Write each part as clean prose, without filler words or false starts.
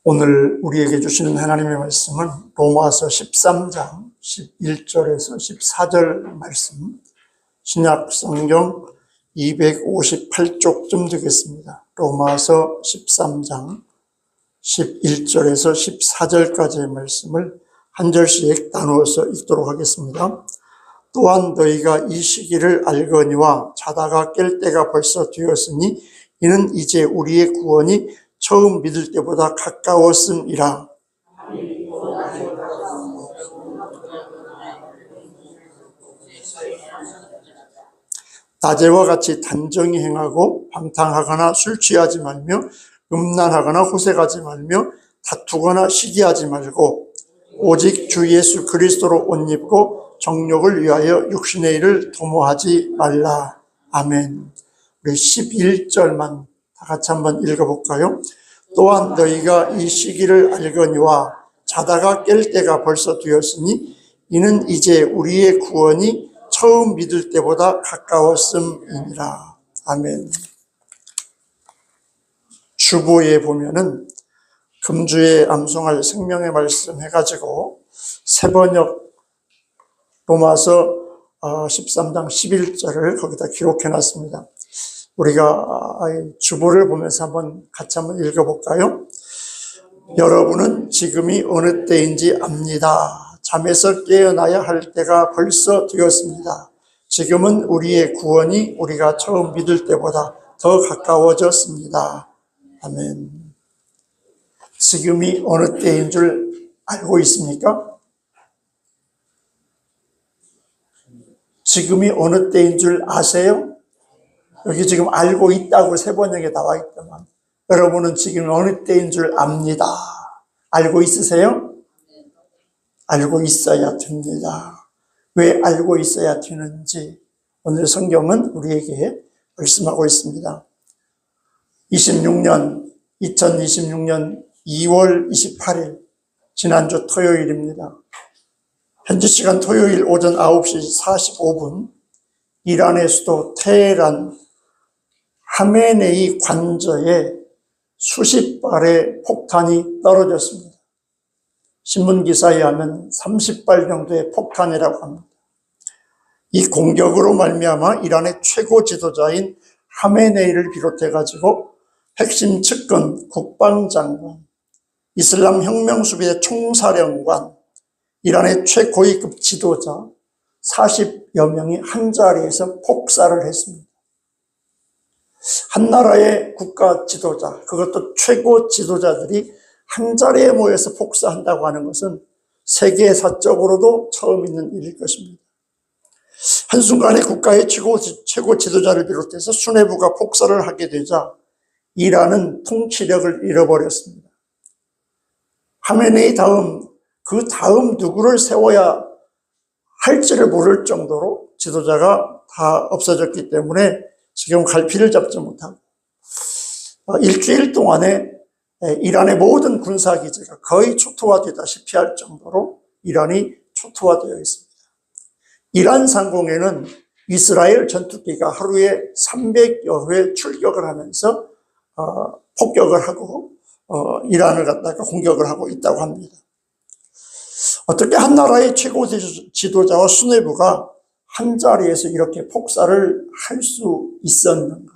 오늘 우리에게 주시는 하나님의 말씀은 로마서 13장 11절에서 14절 말씀, 신약 성경 258쪽쯤 되겠습니다. 로마서 13장 11절에서 14절까지의 말씀을 한 절씩 나누어서 읽도록 하겠습니다. 또한 너희가 이 시기를 알거니와 자다가 깰 때가 벌써 되었으니 이는 이제 우리의 구원이 처음 믿을 때보다 가까웠음이라. 낮에와 같이 단정히 행하고 방탕하거나 술 취하지 말며 음란하거나 호색하지 말며 다투거나 시기하지 말고 오직 주 예수 그리스도로 옷 입고 정욕을 위하여 육신의 일을 도모하지 말라. 아멘. 우리 11절만 다 같이 한번 읽어볼까요? 또한 너희가 이 시기를 알거니와 자다가 깰 때가 벌써 되었으니 이는 이제 우리의 구원이 처음 믿을 때보다 가까웠음이니라. 아멘. 주보에 보면은 금주에 암송할 생명의 말씀 해가지고 새번역 로마서 13장 11절을 거기다 기록해놨습니다. 우리가 주보를 보면서 같이 한번 읽어볼까요? 여러분은 지금이 어느 때인지 압니다. 잠에서 깨어나야 할 때가 벌써 되었습니다. 지금은 우리의 구원이 우리가 처음 믿을 때보다 더 가까워졌습니다. 아멘. 지금이 어느 때인 줄 알고 있습니까? 지금이 어느 때인 줄 아세요? 여기 지금 알고 있다고 세번역에 나와 있더만, 여러분은 지금 어느 때인 줄 압니다. 알고 있으세요? 알고 있어야 됩니다. 왜 알고 있어야 되는지 오늘 성경은 우리에게 말씀하고 있습니다. 2026년 2월 28일 지난주 토요일입니다. 현지 시간 토요일 오전 9시 45분 이란의 수도 테헤란 하메네이 관저에 수십 발의 폭탄이 떨어졌습니다. 신문기사에 하면 30발 정도의 폭탄이라고 합니다. 이 공격으로 말미암아 이란의 최고 지도자인 하메네이를 비롯해가지고 핵심 측근, 국방장관, 이슬람 혁명수비대 총사령관, 이란의 최고위급 지도자 40여 명이 한 자리에서 폭사를 했습니다. 한 나라의 국가 지도자, 그것도 최고 지도자들이 한 자리에 모여서 폭사한다고 하는 것은 세계사적으로도 처음 있는 일일 것입니다. 한순간에 국가의 최고 지도자를 비롯해서 수뇌부가 폭사를 하게 되자 이란은 통치력을 잃어버렸습니다. 하메네이 다음, 그 다음 누구를 세워야 할지를 모를 정도로 지도자가 다 없어졌기 때문에 지금 갈피를 잡지 못하고 일주일 동안에 이란의 모든 군사기지가 거의 초토화되다시피 할 정도로 이란이 초토화되어 있습니다. 이란 상공에는 이스라엘 전투기가 하루에 300여 회 출격을 하면서 폭격을 하고 이란을 갖다가 공격을 하고 있다고 합니다. 어떻게 한 나라의 최고 지도자와 수뇌부가 한 자리에서 이렇게 폭사를 할 수 있었는가?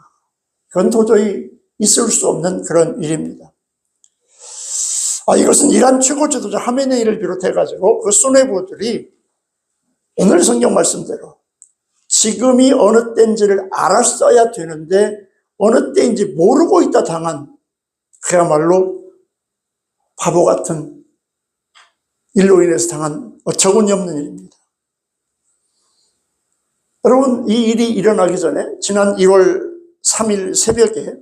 그건 도저히 있을 수 없는 그런 일입니다. 이것은 이란 최고 지도자 하메네이를 비롯해가지고 그 수뇌부들이 오늘 성경 말씀대로 지금이 어느 때인지를 알았어야 되는데 어느 때인지 모르고 있다 당한 그야말로 바보 같은 일로 인해서 당한 어처구니 없는 일입니다. 여러분, 이 일이 일어나기 전에 지난 1월 3일 새벽에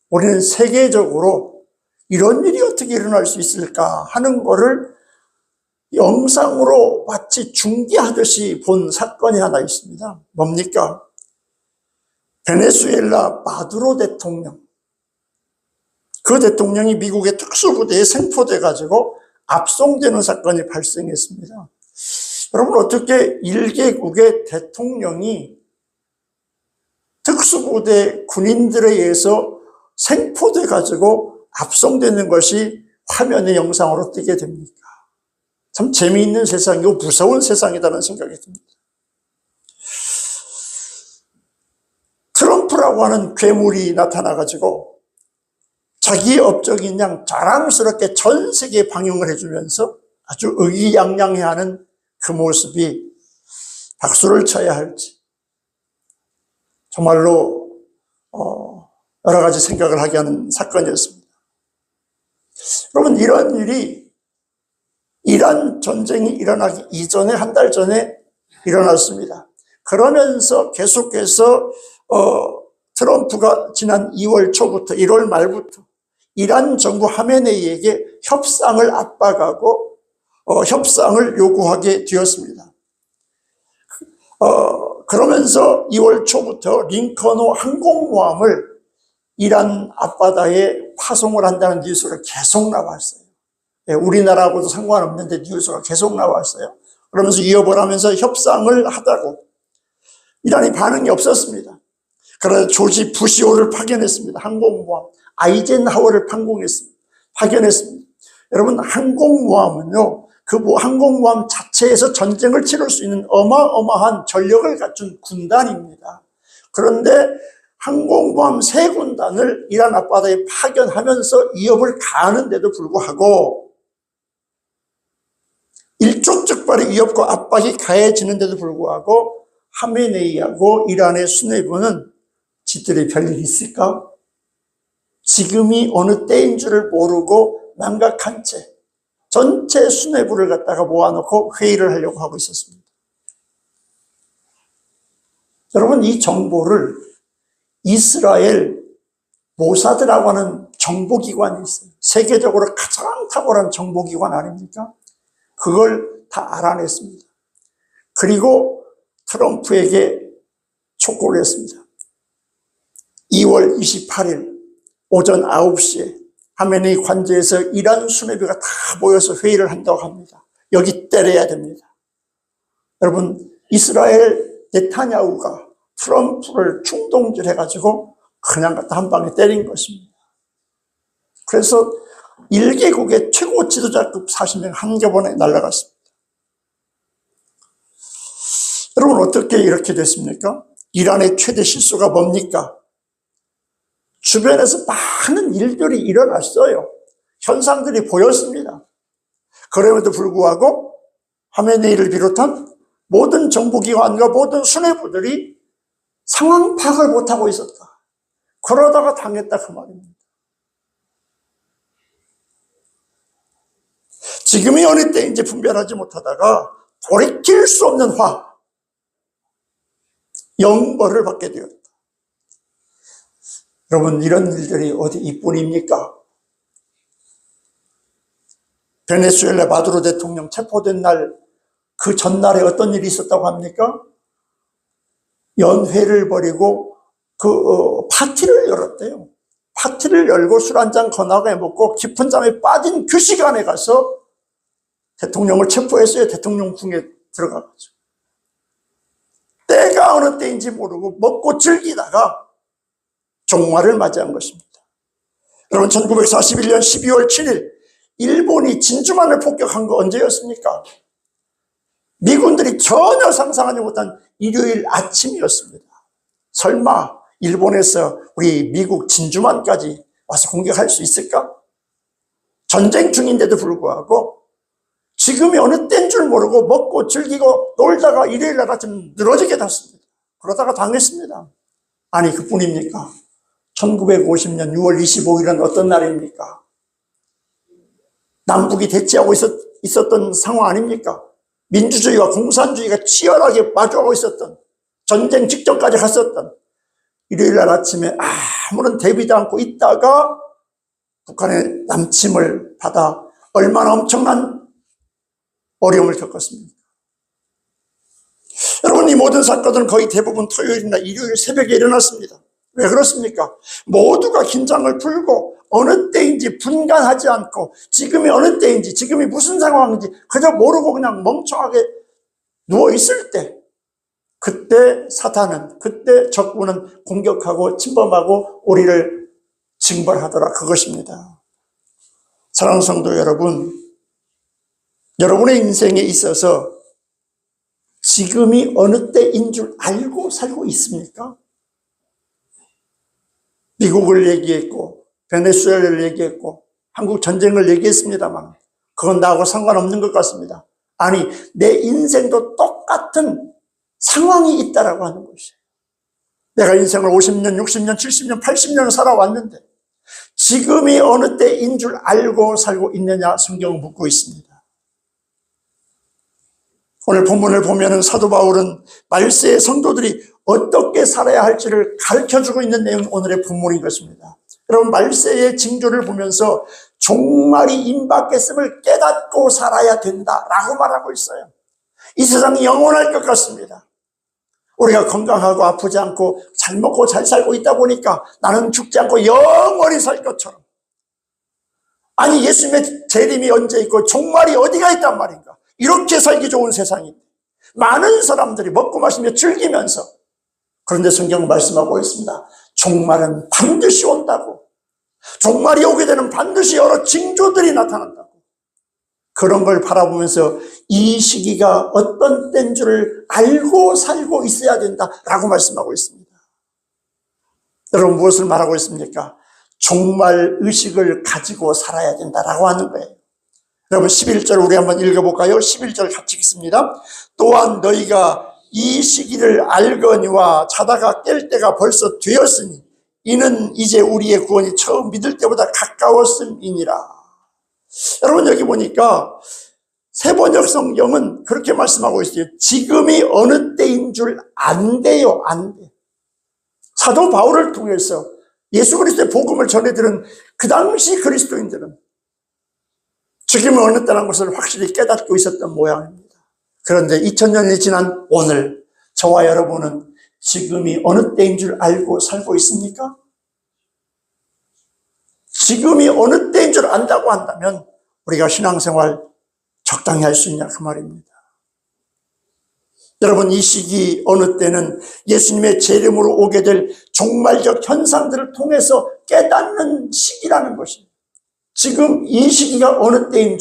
우리는 세계적으로 이런 일이 어떻게 일어날 수 있을까 하는 거를 영상으로 마치 중계하듯이 본 사건이 하나 있습니다. 뭡니까? 베네수엘라 마두로 대통령. 그 대통령이 미국의 특수부대에 생포돼가지고 압송되는 사건이 발생했습니다. 여러분, 어떻게 1개국의 대통령이 특수부대 군인들에 의해서 생포돼가지고 압송되는 것이 화면의 영상으로 뜨게 됩니까? 참 재미있는 세상이고 무서운 세상이라는 생각이 듭니다. 트럼프라고 하는 괴물이 나타나가지고 자기의 업적인 양 자랑스럽게 전 세계에 방영을 해주면서 아주 의기양양해하는 그 모습이 박수를 쳐야 할지 정말로 여러 가지 생각을 하게 하는 사건이었습니다. 여러분, 이런 일이 이란 전쟁이 일어나기 이전에 한 달 전에 일어났습니다. 그러면서 계속해서 트럼프가 지난 2월 초부터 1월 말부터 이란 정부 하메네이에게 협상을 압박하고 협상을 요구하게 되었습니다. 그러면서 2월 초부터 링컨호 항공모함을 이란 앞바다에 파송을 한다는 뉴스가 계속 나왔어요. 우리나라하고도 상관없는데 뉴스가 계속 나왔어요. 그러면서 위협을 하면서 협상을 하다고 이란이 반응이 없었습니다. 그래서 조지 부시호를 파견했습니다. 항공모함 아이젠하워를 파견했습니다. 여러분, 항공모함은요, 그 항공모함 자체에서 전쟁을 치를 수 있는 어마어마한 전력을 갖춘 군단입니다. 그런데 항공모함 3군단을 이란 앞바다에 파견하면서 위협을 가하는데도 불구하고 일촉즉발의 위협과 압박이 가해지는데도 불구하고 하메네이하고 이란의 수뇌부는 지들이 별일 있을까? 지금이 어느 때인 줄을 모르고 망각한 채 전체 수뇌부를 갖다가 모아놓고 회의를 하려고 하고 있었습니다. 여러분, 이 정보를 이스라엘 모사드라고 하는 정보기관이 있어요. 세계적으로 가장 탁월한 정보기관 아닙니까? 그걸 다 알아냈습니다. 그리고 트럼프에게 촉구를 했습니다. 2월 28일 오전 9시에 하메네이 관저에서 이란 수뇌부가 다 모여서 회의를 한다고 합니다. 여기 때려야 됩니다. 여러분, 이스라엘 네타냐후가 트럼프를 충동질해가지고 그냥 갖다 한 방에 때린 것입니다. 그래서 1개국의 최고 지도자급 40명 한꺼번에 날아갔습니다. 여러분, 어떻게 이렇게 됐습니까? 이란의 최대 실수가 뭡니까? 주변에서 많은 일들이 일어났어요. 현상들이 보였습니다. 그럼에도 불구하고 하메네이를 비롯한 모든 정보기관과 모든 수뇌부들이 상황 파악을 못하고 있었다. 그러다가 당했다, 그 말입니다. 지금이 어느 때인지 분별하지 못하다가 돌이킬 수 없는 영벌을 받게 되었다. 여러분, 이런 일들이 어디 이뿐입니까? 베네수엘라 마두로 대통령 체포된 날, 그 전날에 어떤 일이 있었다고 합니까? 연회를 벌이고 파티를 열었대요. 파티를 열고 술 한잔 거나게 먹고 깊은 잠에 빠진 그 시간에 가서 대통령을 체포했어요. 대통령 궁에 들어가가지고. 때가 어느 때인지 모르고 먹고 즐기다가 종말을 맞이한 것입니다. 여러분, 1941년 12월 7일 일본이 진주만을 폭격한 거 언제였습니까? 미군들이 전혀 상상하지 못한 일요일 아침이었습니다. 설마 일본에서 우리 미국 진주만까지 와서 공격할 수 있을까? 전쟁 중인데도 불구하고 지금이 어느 때인 줄 모르고 먹고 즐기고 놀다가 일요일 날 아침 늘어지게 됐습니다. 그러다가 당했습니다. 아니, 그뿐입니까? 1950년 6월 25일은 어떤 날입니까? 남북이 대치하고 있었던 상황 아닙니까? 민주주의와 공산주의가 치열하게 마주하고 있었던, 전쟁 직전까지 갔었던 일요일 날 아침에 아무런 대비도 않고 있다가 북한의 남침을 받아 얼마나 엄청난 어려움을 겪었습니까? 여러분, 이 모든 사건들은 거의 대부분 토요일이나 일요일 새벽에 일어났습니다. 왜 그렇습니까? 모두가 긴장을 풀고 어느 때인지 분간하지 않고 지금이 어느 때인지 지금이 무슨 상황인지 그저 모르고 그냥 멍청하게 누워있을 때, 그때 사탄은, 그때 적군은 공격하고 침범하고 우리를 징벌하더라, 그것입니다. 사랑하는 성도 여러분, 여러분의 인생에 있어서 지금이 어느 때인 줄 알고 살고 있습니까? 미국을 얘기했고 베네수엘라를 얘기했고 한국 전쟁을 얘기했습니다만 그건 나하고 상관없는 것 같습니다. 아니, 내 인생도 똑같은 상황이 있다라고 하는 것이에요. 내가 인생을 50년, 60년, 70년, 80년 살아왔는데 지금이 어느 때인 줄 알고 살고 있느냐 성경은 묻고 있습니다. 오늘 본문을 보면은 사도 바울은 말세의 성도들이 어떻게 살아야 할지를 가르쳐주고 있는 내용이 오늘의 본문인 것입니다. 여러분, 말세의 징조를 보면서 종말이 임박했음을 깨닫고 살아야 된다라고 말하고 있어요. 이 세상이 영원할 것 같습니다. 우리가 건강하고 아프지 않고 잘 먹고 잘 살고 있다 보니까 나는 죽지 않고 영원히 살 것처럼, 아니 예수님의 재림이 언제 있고 종말이 어디가 있단 말인가, 이렇게 살기 좋은 세상인데 많은 사람들이 먹고 마시며 즐기면서, 그런데 성경은 말씀하고 있습니다. 종말은 반드시 온다고, 종말이 오게 되는 반드시 여러 징조들이 나타난다고. 그런 걸 바라보면서 이 시기가 어떤 때인 줄을 알고 살고 있어야 된다라고 말씀하고 있습니다. 여러분, 무엇을 말하고 있습니까? 종말 의식을 가지고 살아야 된다라고 하는 거예요. 여러분, 11절 우리 한번 읽어볼까요? 11절 같이 읽습니다. 또한 너희가 이 시기를 알거니와 자다가 깰 때가 벌써 되었으니 이는 이제 우리의 구원이 처음 믿을 때보다 가까웠음이니라. 여러분, 여기 보니까 세번역 성경은 그렇게 말씀하고 있어요. 지금이 어느 때인 줄 안돼요, 안 돼. 사도 바울을 통해서 예수 그리스도의 복음을 전해들은 그 당시 그리스도인들은 지금이 어느 때라는 것을 확실히 깨닫고 있었던 모양입니다. 그런데 2000년이 지난 오늘 저와 여러분은 지금이 어느 때인 줄 알고 살고 있습니까? 지금이 어느 때인 줄 안다고 한다면 우리가 신앙생활 적당히 할 수 있냐 그 말입니다. 여러분, 이 시기 어느 때는 예수님의 재림으로 오게 될 종말적 현상들을 통해서 깨닫는 시기라는 것입니다. 지금 이 시기가 어느 때인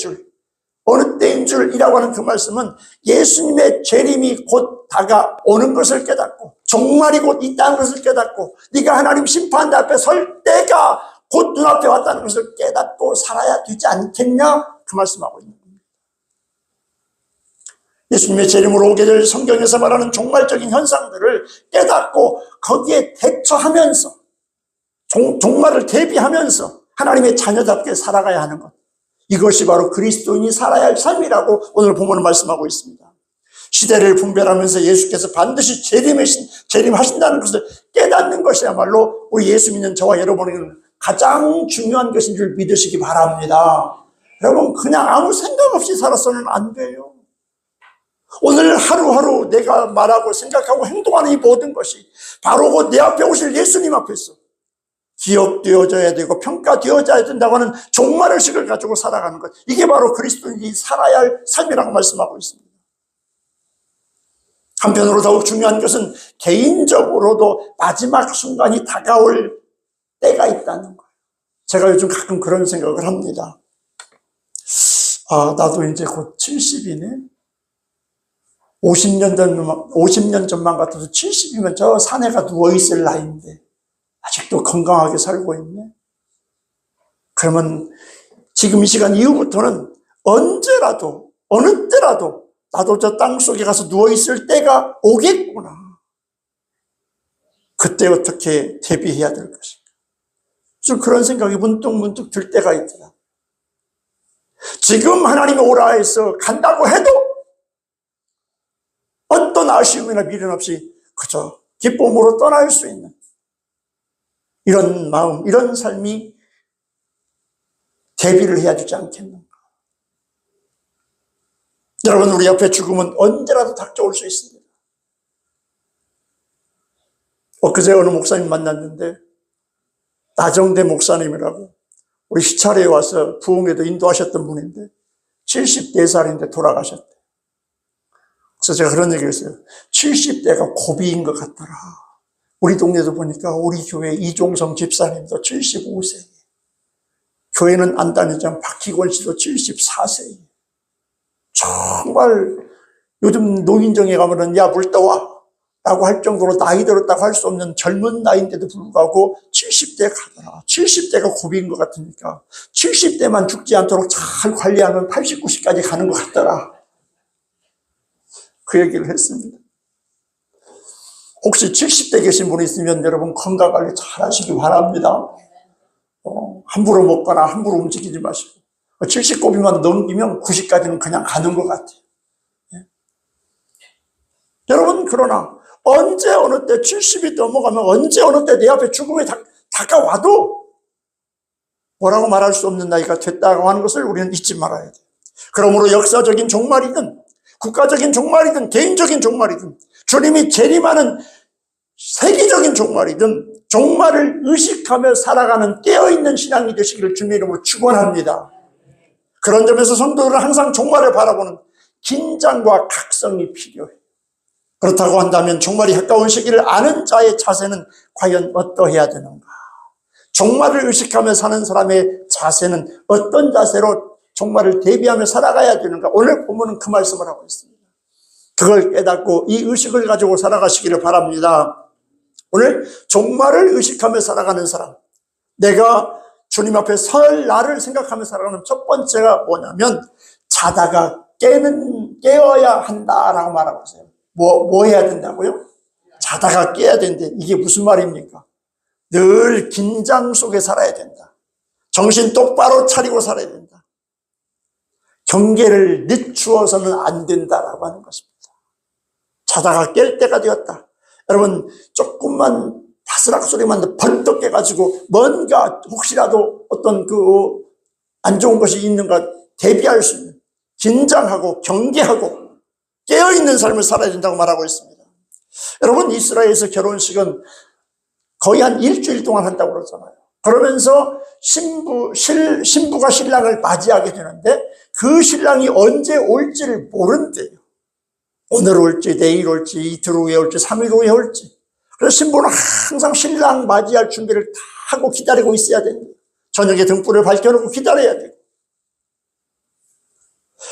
줄이라고 하는 그 말씀은 예수님의 재림이 곧 다가오는 것을 깨닫고 종말이 곧 있다는 것을 깨닫고 네가 하나님 심판대 앞에 설 때가 곧 눈앞에 왔다는 것을 깨닫고 살아야 되지 않겠냐 그 말씀하고 있는 겁니다. 예수님의 재림으로 오게 될 성경에서 말하는 종말적인 현상들을 깨닫고 거기에 대처하면서 종말을 대비하면서 하나님의 자녀답게 살아가야 하는 것, 이것이 바로 그리스도인이 살아야 할 삶이라고 오늘 본문은 말씀하고 있습니다. 시대를 분별하면서 예수께서 반드시 재림하신다는 것을 깨닫는 것이야말로 우리 예수 믿는 저와 여러분에게는 가장 중요한 것인 줄 믿으시기 바랍니다. 여러분, 그냥 아무 생각 없이 살아서는 안 돼요. 오늘 하루하루 내가 말하고 생각하고 행동하는 이 모든 것이 바로 곧 내 앞에 오실 예수님 앞에서 기억되어져야 되고 평가되어져야 된다고 하는 종말의식을 가지고 살아가는 것, 이게 바로 그리스도인이 살아야 할 삶이라고 말씀하고 있습니다. 한편으로 더욱 중요한 것은 개인적으로도 마지막 순간이 다가올 때가 있다는 거예요. 제가 요즘 가끔 그런 생각을 합니다. 나도 이제 곧 70이네. 50년 전만 같아도 70이면 저 사내가 누워있을 나이인데 아직도 건강하게 살고 있네. 그러면 지금 이 시간 이후부터는 언제라도 어느 때라도 나도 저 땅속에 가서 누워있을 때가 오겠구나. 그때 어떻게 대비해야 될 것인가. 좀 그런 생각이 문득문득 들 때가 있더라. 지금 하나님이 오라 해서 간다고 해도 어떤 아쉬움이나 미련 없이 그저 기쁨으로 떠날 수 있는 이런 마음, 이런 삶이 대비를 해야 되지 않겠는가. 여러분, 우리 옆에 죽음은 언제라도 닥쳐올 수 있습니다. 엊그제 어느 목사님 만났는데, 나정대 목사님이라고 우리 시찰에 와서 부흥회도 인도하셨던 분인데 74살인데 돌아가셨대. 그래서 제가 그런 얘기를 했어요. 70대가 고비인 것 같더라. 우리 동네도 보니까 우리 교회 이종성 집사님도 75세. 교회는 안 다니지만 박희권 씨도 74세예요. 정말 요즘 노인정에 가면은 야, 물 떠와 라고 할 정도로 나이 들었다고 할 수 없는 젊은 나이인데도 불구하고 70대 가더라. 70대가 고비인 것 같으니까 70대만 죽지 않도록 잘 관리하면 80, 90까지 가는 것 같더라. 그 얘기를 했습니다. 혹시 70대 계신 분이 있으면 여러분 건강관리 잘 하시기 바랍니다. 함부로 먹거나 함부로 움직이지 마시고 70고비만 넘기면 90까지는 그냥 가는 것 같아요. 네? 여러분, 그러나 언제 어느 때 70이 넘어가면 언제 어느 때 내 앞에 죽음이 다가와도 뭐라고 말할 수 없는 나이가 됐다고 하는 것을 우리는 잊지 말아야 돼요. 그러므로 역사적인 종말이든 국가적인 종말이든 개인적인 종말이든 주님이 재림하는 세계적인 종말이든 종말을 의식하며 살아가는 깨어있는 신앙이 되시기를 주님의 이름으로 축원합니다. 그런 점에서 성도들은 항상 종말을 바라보는 긴장과 각성이 필요해요. 그렇다고 한다면 종말이 가까운 시기를 아는 자의 자세는 과연 어떠해야 되는가? 종말을 의식하며 사는 사람의 자세는 어떤 자세로 종말을 대비하며 살아가야 되는가? 오늘 본문은 그 말씀을 하고 있습니다. 그걸 깨닫고 이 의식을 가지고 살아가시기를 바랍니다. 오늘 종말을 의식하며 살아가는 사람, 내가 주님 앞에 설 날을 생각하며 살아가는 첫 번째가 뭐냐면 자다가 깨어야 한다라고 말하고 있어요. 뭐 해야 된다고요? 자다가 깨야 된대. 이게 무슨 말입니까? 늘 긴장 속에 살아야 된다. 정신 똑바로 차리고 살아야 된다. 경계를 늦추어서는 안 된다라고 하는 것입니다. 자다가 깰 때가 되었다. 여러분, 조금만 바스락 소리만 번뜩 깨가지고 뭔가 혹시라도 어떤 안 좋은 것이 있는가 대비할 수 있는, 긴장하고 경계하고 깨어있는 삶을 살아야 된다고 말하고 있습니다. 여러분, 이스라엘에서 결혼식은 거의 한 일주일 동안 한다고 그러잖아요. 그러면서 신부가 신랑을 맞이하게 되는데 그 신랑이 언제 올지를 모른대요. 오늘 올지, 내일 올지, 이틀 후에 올지, 3일 후에 올지. 그래서 신부는 항상 신랑 맞이할 준비를 다 하고 기다리고 있어야 됩니다. 저녁에 등불을 밝혀놓고 기다려야 돼요.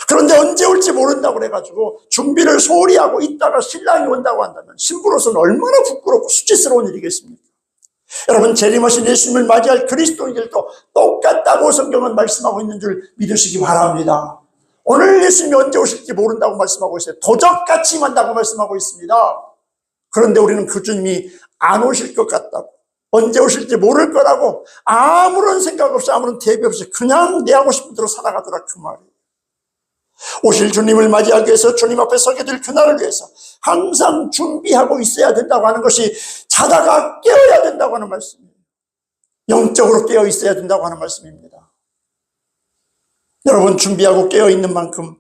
그런데 언제 올지 모른다고 그래가지고 준비를 소홀히 하고 있다가 신랑이 온다고 한다면 신부로서는 얼마나 부끄럽고 수치스러운 일이겠습니까? 여러분, 재림하신 예수님을 맞이할 그리스도인들도 똑같다고 성경은 말씀하고 있는 줄 믿으시기 바랍니다. 오늘 예수님이 언제 오실지 모른다고 말씀하고 있어요. 도적같이 만다고 말씀하고 있습니다. 그런데 우리는 그 주님이 안 오실 것 같다고, 언제 오실지 모를 거라고 아무런 생각 없이 아무런 대비 없이 그냥 내 하고 싶은 대로 살아가더라, 그 말이에요. 오실 주님을 맞이하기 위해서 주님 앞에 서게 될 그날을 위해서 항상 준비하고 있어야 된다고 하는 것이 자다가 깨어야 된다고 하는 말씀이에요. 영적으로 깨어 있어야 된다고 하는 말씀입니다. 여러분, 준비하고 깨어있는 만큼,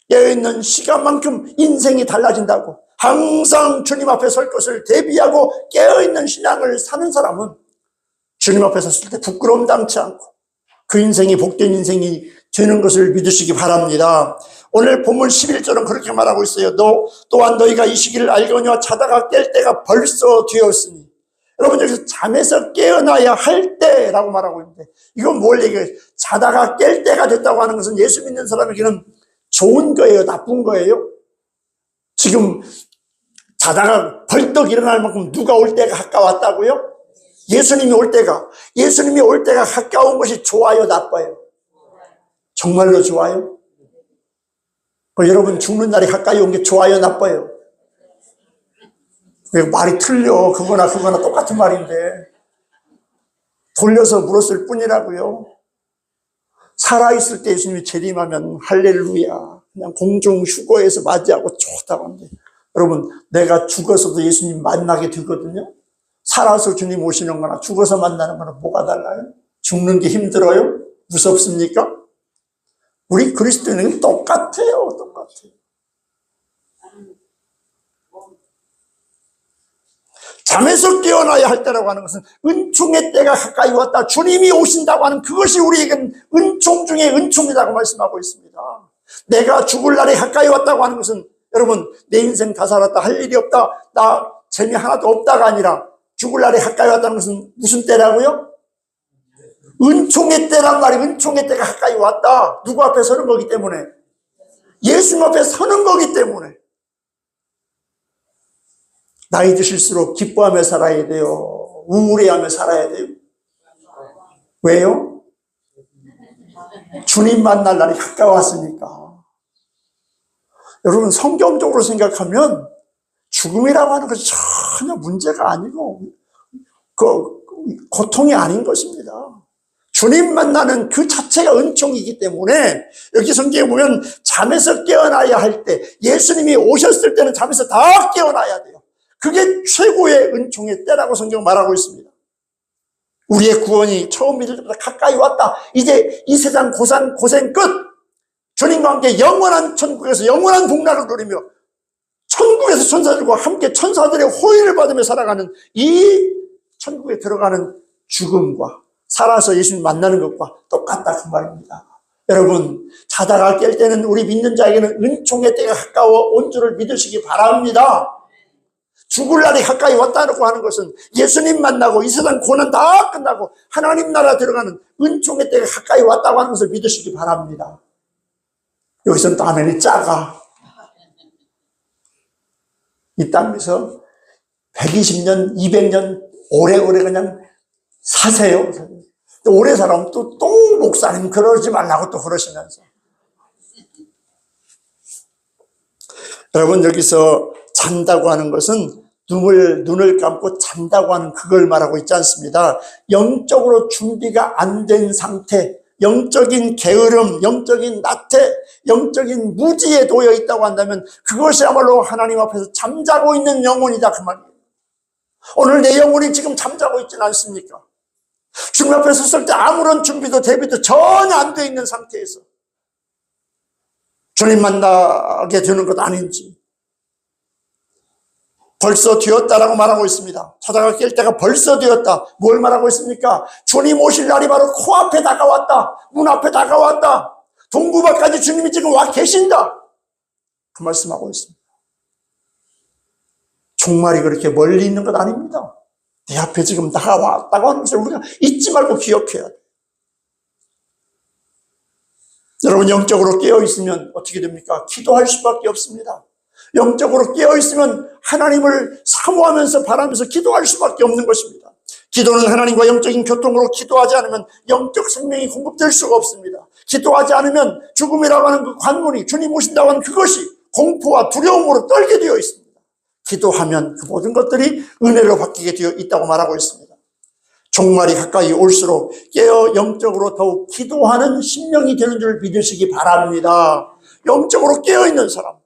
깨어있는 시간만큼 인생이 달라진다고, 항상 주님 앞에 설 것을 대비하고 깨어있는 신앙을 사는 사람은 주님 앞에 섰을 때 부끄러움 당치 않고 그 인생이 복된 인생이 되는 것을 믿으시기 바랍니다. 오늘 본문 11절은 그렇게 말하고 있어요. 또한 너희가 이 시기를 알거니와 자다가 깰 때가 벌써 되었으니. 여러분, 여기서 잠에서 깨어나야 할 때라고 말하고 있는데 이건 뭘 얘기해요? 자다가 깰 때가 됐다고 하는 것은 예수 믿는 사람에게는 좋은 거예요, 나쁜 거예요? 지금 자다가 벌떡 일어날 만큼 누가 올 때가 가까웠다고요? 예수님이 올 때가 가까운 것이 좋아요, 나빠요? 정말로 좋아요? 여러분, 죽는 날이 가까이 온 게 좋아요, 나빠요? 왜 말이 틀려? 그거나 똑같은 말인데 돌려서 물었을 뿐이라고요. 살아있을 때 예수님이 재림하면 할렐루야, 그냥 공중 휴거에서 맞이하고 좋다고 하는데, 여러분, 내가 죽어서도 예수님 만나게 되거든요. 살아서 주님 오시는 거나 죽어서 만나는 거나 뭐가 달라요? 죽는 게 힘들어요? 무섭습니까? 우리 그리스도인은 똑같아요. 잠에서 깨어나야 할 때라고 하는 것은 은총의 때가 가까이 왔다, 주님이 오신다고 하는 그것이 우리에겐 은총 중에 은총이라고 말씀하고 있습니다. 내가 죽을 날이 가까이 왔다고 하는 것은, 여러분, 내 인생 다 살았다, 할 일이 없다, 나 재미 하나도 없다가 아니라 죽을 날이 가까이 왔다는 것은 무슨 때라고요? 은총의 때란 말이 은총의 때가 가까이 왔다. 누구 앞에 서는 거기 때문에? 예수님 앞에 서는 거기 때문에. 나이 드실수록 기뻐하며 살아야 돼요? 우울해하며 살아야 돼요? 왜요? 주님 만날 날이 가까웠으니까. 여러분, 성경적으로 생각하면 죽음이라고 하는 것이 전혀 문제가 아니고 고통이 아닌 것입니다. 주님 만나는 그 자체가 은총이기 때문에 여기 성경에 보면 잠에서 깨어나야 할 때, 예수님이 오셨을 때는 잠에서 다 깨어나야 돼요. 그게 최고의 은총의 때라고 성경 말하고 있습니다. 우리의 구원이 처음 믿을 때보다 가까이 왔다. 이제 이 세상 고생 끝. 주님과 함께 영원한 천국에서 영원한 복락을 누리며 천국에서 천사들과 함께 천사들의 호의를 받으며 살아가는 이 천국에 들어가는 죽음과 살아서 예수님 만나는 것과 똑같다 그 말입니다. 여러분, 자다가 깰 때는 우리 믿는 자에게는 은총의 때가 가까워 온 줄을 믿으시기 바랍니다. 죽을 날이 가까이 왔다고 하는 것은 예수님 만나고 이 세상 고난 다 끝나고 하나님 나라 들어가는 은총의 때가 가까이 왔다고 하는 것을 믿으시기 바랍니다. 여기서는 또 아멘이 작아. 이 땅에서 120년, 200년 오래오래 그냥 사세요. 오래 살아면 또 목사님 그러지 말라고 또 그러시면서. 여러분, 여기서 잔다고 하는 것은 눈을 감고 잔다고 하는 그걸 말하고 있지 않습니다. 영적으로 준비가 안 된 상태, 영적인 게으름, 영적인 나태, 영적인 무지에 놓여 있다고 한다면 그것이야말로 하나님 앞에서 잠자고 있는 영혼이다 그 말이에요. 오늘 내 영혼이 지금 잠자고 있지는 않습니까? 주님 앞에 섰을 때 아무런 준비도 대비도 전혀 안 돼 있는 상태에서 주님 만나게 되는 것 아닌지, 벌써 되었다라고 말하고 있습니다. 자다가 깰 때가 벌써 되었다. 뭘 말하고 있습니까? 주님 오실 날이 바로 코앞에 다가왔다. 문 앞에 다가왔다. 동구밖까지 주님이 지금 와 계신다. 그 말씀하고 있습니다. 종말이 그렇게 멀리 있는 것 아닙니다. 내 앞에 지금 다가왔다고 하는 것을 우리가 잊지 말고 기억해야 돼. 여러분, 영적으로 깨어있으면 어떻게 됩니까? 기도할 수밖에 없습니다. 영적으로 깨어있으면 하나님을 사모하면서 바라면서 기도할 수밖에 없는 것입니다. 기도는 하나님과 영적인 교통으로 기도하지 않으면 영적 생명이 공급될 수가 없습니다. 기도하지 않으면 죽음이라고 하는 그 관문이, 주님 오신다고 하는 그것이 공포와 두려움으로 떨게 되어 있습니다. 기도하면 그 모든 것들이 은혜로 바뀌게 되어 있다고 말하고 있습니다. 종말이 가까이 올수록 깨어 영적으로 더욱 기도하는 심령이 되는 줄 믿으시기 바랍니다. 영적으로 깨어있는 사람,